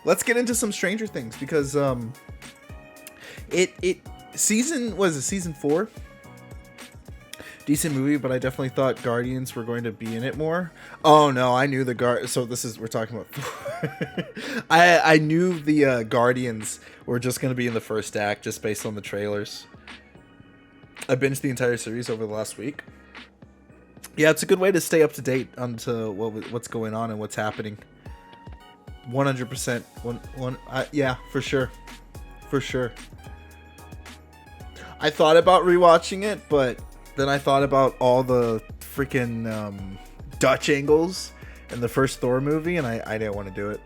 let's get into some Stranger Things because it season 4. Decent movie, but I definitely thought Guardians were going to be in it more. Oh no, I knew so we're talking about. I knew the Guardians were just going to be in the first act, just based on the trailers. I binged the entire series over the last week. Yeah, it's a good way to stay up to date onto what's going on and what's happening. 100%. Yeah, for sure. I thought about rewatching it, but then I thought about all the freaking Dutch angles in the first Thor movie, and I didn't want to do it.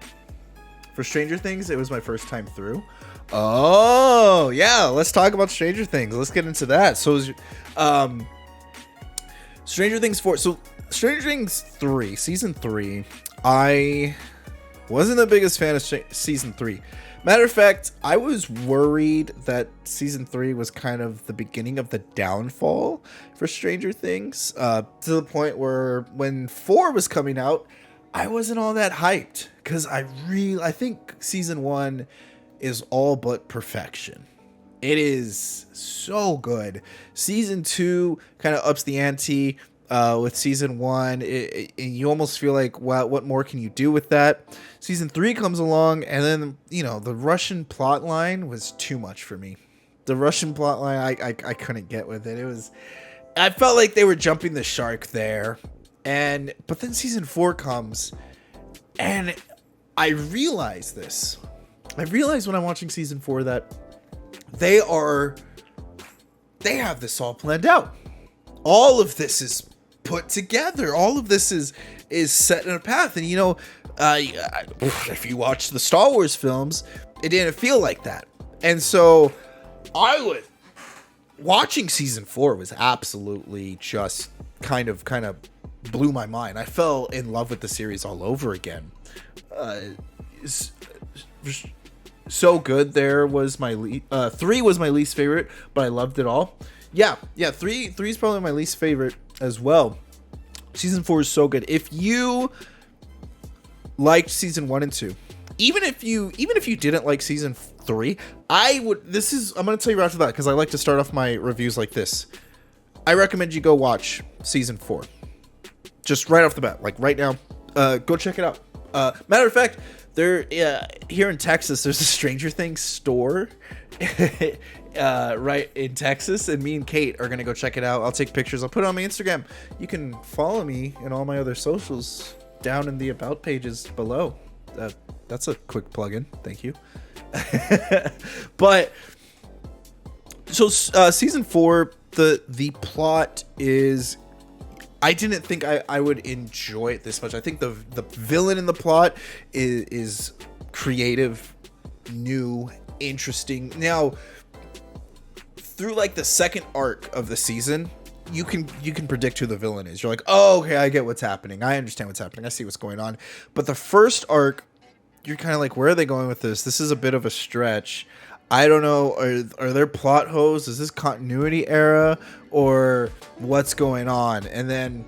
For Stranger Things, it was my first time through. Oh, yeah, let's talk about Stranger Things. Let's get into that. So, Stranger Things 4. So, Stranger Things 3, Season 3, I wasn't the biggest fan of Season 3. Matter of fact, I was worried that Season 3 was kind of the beginning of the downfall for Stranger Things, to the point where when 4 was coming out, I wasn't all that hyped, because I think Season 1 is all but perfection. It is so good. Season 2 kind of ups the ante. With Season 1, you almost feel like, wow, what more can you do with that? Season 3 comes along, and then, the Russian plot line was too much for me. The Russian plot line, I couldn't get with it. I felt like they were jumping the shark there. But then Season 4 comes, and I realized this. I realized when I'm watching Season 4 that they have this all planned out. All of this is put together. All of this is set in a path. And if you watch the Star Wars films, it didn't feel like that. And so watching Season 4 was absolutely just kind of blew my mind. I fell in love with the series all over again. So good. There was 3 was my least favorite, but I loved it all. Yeah, 3 is probably my least favorite as well. Season 4 is so good. If you liked Season 1 and 2, even if you didn't like Season 3, I'm going to tell you right off the bat, because I like to start off my reviews like this. I recommend you go watch Season 4. Just right off the bat, like right now. Go check it out. Matter of fact, here in Texas, there's a Stranger Things store. Right in Texas, and me and Kate are gonna go check it out. I'll take pictures. I'll put it on my Instagram. You can follow me and all my other socials down in the about pages below. That's a quick plug-in. Thank you. But so Season 4, the plot is, I didn't think I would enjoy it this much. I think the villain in the plot is creative, new, interesting. Now, through like the second arc of the season, you can predict who the villain is. You're like, oh, okay, I get what's happening. I understand what's happening. I see what's going on. But the first arc, you're kind of like, where are they going with this? This is a bit of a stretch. I don't know. Are there plot holes? Is this continuity era, or what's going on? And then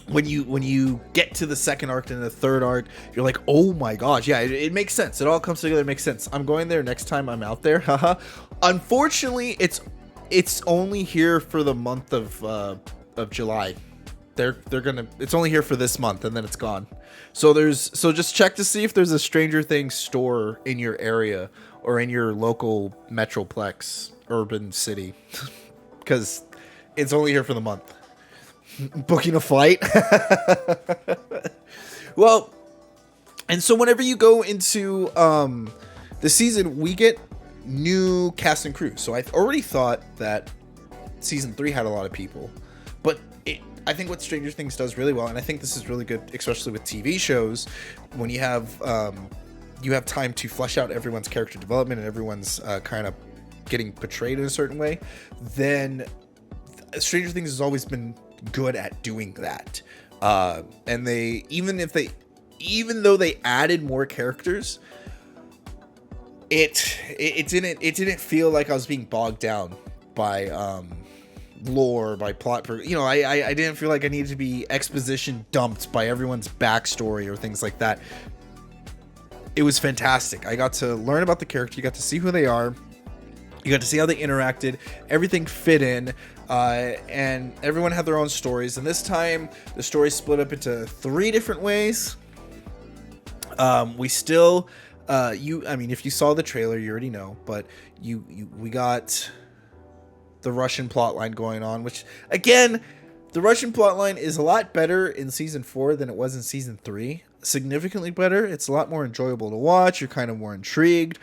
when you get to the second arc and the third arc, you're like, oh my gosh, yeah, it makes sense. It all comes together. It makes sense. I'm going there next time I'm out there. Haha. Unfortunately, it's only here for the month of July. It's only here for this month, and then it's gone. So just check to see if there's a Stranger Things store in your area or in your local metroplex urban city, because it's only here for the month. Booking a flight. Well, and so whenever you go into the season, we get new cast and crew. So I already thought that Season 3 had a lot of people, but I think what Stranger Things does really well, and I think this is really good, especially with TV shows, when you have time to flesh out everyone's character development and everyone's kind of getting portrayed in a certain way, then Stranger Things has always been good at doing that. And even though they added more characters, it didn't feel like I was being bogged down by lore, by plot. I didn't feel like I needed to be exposition dumped by everyone's backstory or things like that. it was fantastic. I got to learn about the character. You got to see who they are. You got to see how they interacted. Everything fit in, and everyone had their own stories. And this time, the story split up into 3 different ways. We still, I mean, if you saw the trailer, you already know. But we got the Russian plotline going on, which again, the Russian plotline is a lot better in season 4 than it was in season 3. Significantly better. It's a lot more enjoyable to watch. You're kind of more intrigued.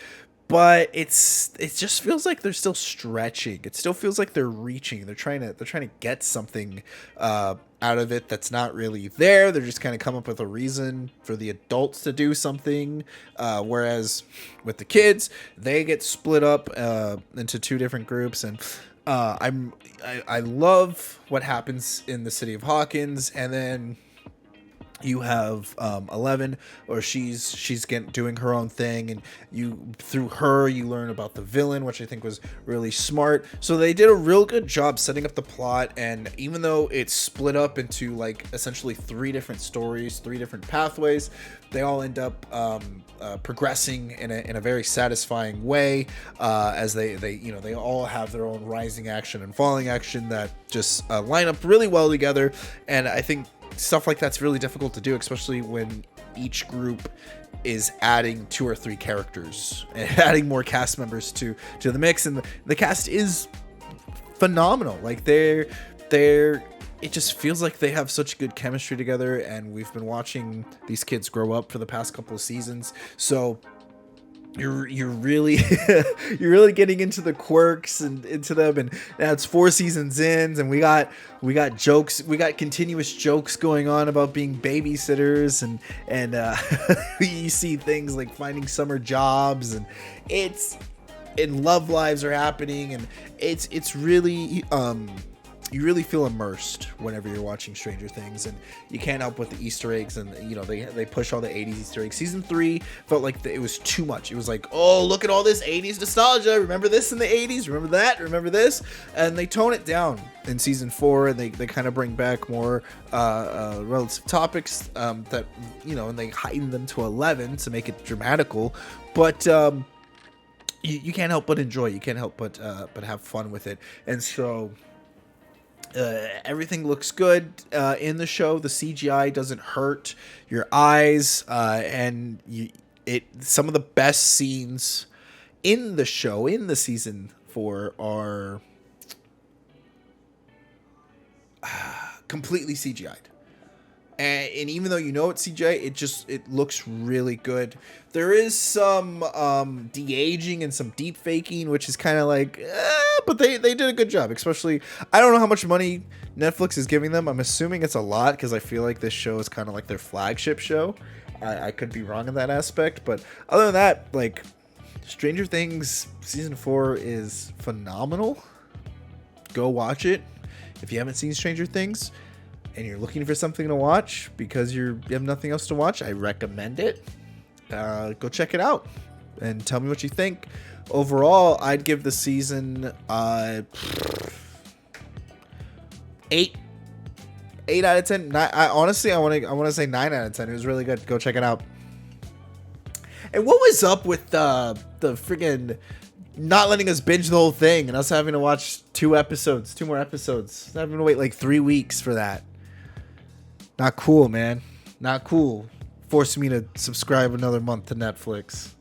But it just feels like they're still stretching. It still feels like they're reaching. They're trying to get something out of it that's not really there. They're just kind of come up with a reason for the adults to do something. Whereas with the kids, they get split up into 2 different groups, and I love what happens in the city of Hawkins, and then you have 11, or she's doing her own thing, and through her you learn about the villain, which I think was really smart. So they did a real good job setting up the plot, and even though it's split up into like essentially 3 different stories, 3 different pathways, they all end up progressing in a very satisfying way, as they all have their own rising action and falling action that just line up really well together. And I think stuff like that's really difficult to do, especially when each group is adding 2 or 3 characters and adding more cast members to the mix. And the cast is phenomenal. Like they're it just feels like they have such good chemistry together, and we've been watching these kids grow up for the past couple of seasons. So you're really you're really getting into the quirks and into them, and now it's 4 seasons in, and we got jokes, we got continuous jokes going on about being babysitters, and you see things like finding summer jobs, and love lives are happening, and it's really you really feel immersed whenever you're watching Stranger Things, and you can't help with the Easter eggs, and they push all the 80s Easter eggs. Season 3 felt like it was too much. It was like, oh, look at all this 80s nostalgia. Remember this in the 80s? Remember that? Remember this? And they tone it down in season 4, and they kind of bring back more relative topics that, and they heighten them to 11 to make it dramatical. But you can't help but enjoy. You can't help but have fun with it. And so everything looks good in the show. The CGI doesn't hurt your eyes, and some of the best scenes in the show, in the season 4, are completely CGI'd. And even though it's CGI, it looks really good. There is some de-aging and some deep faking, which is kind of like, but they did a good job. Especially, I don't know how much money Netflix is giving them. I'm assuming it's a lot, because I feel like this show is kind of like their flagship show. I could be wrong in that aspect, but other than that, like, Stranger Things season 4 is phenomenal. Go watch it if you haven't seen Stranger Things and you're looking for something to watch because you have nothing else to watch. I recommend it. Go check it out and tell me what you think. Overall, I'd give the season 8 out of 10. I want to say 9 out of 10. It was really good. Go check it out. And what was up with the friggin' not letting us binge the whole thing and us having to watch 2 more episodes, having to wait like 3 weeks for that? Not cool, man. Not cool. Forced me to subscribe another month to Netflix.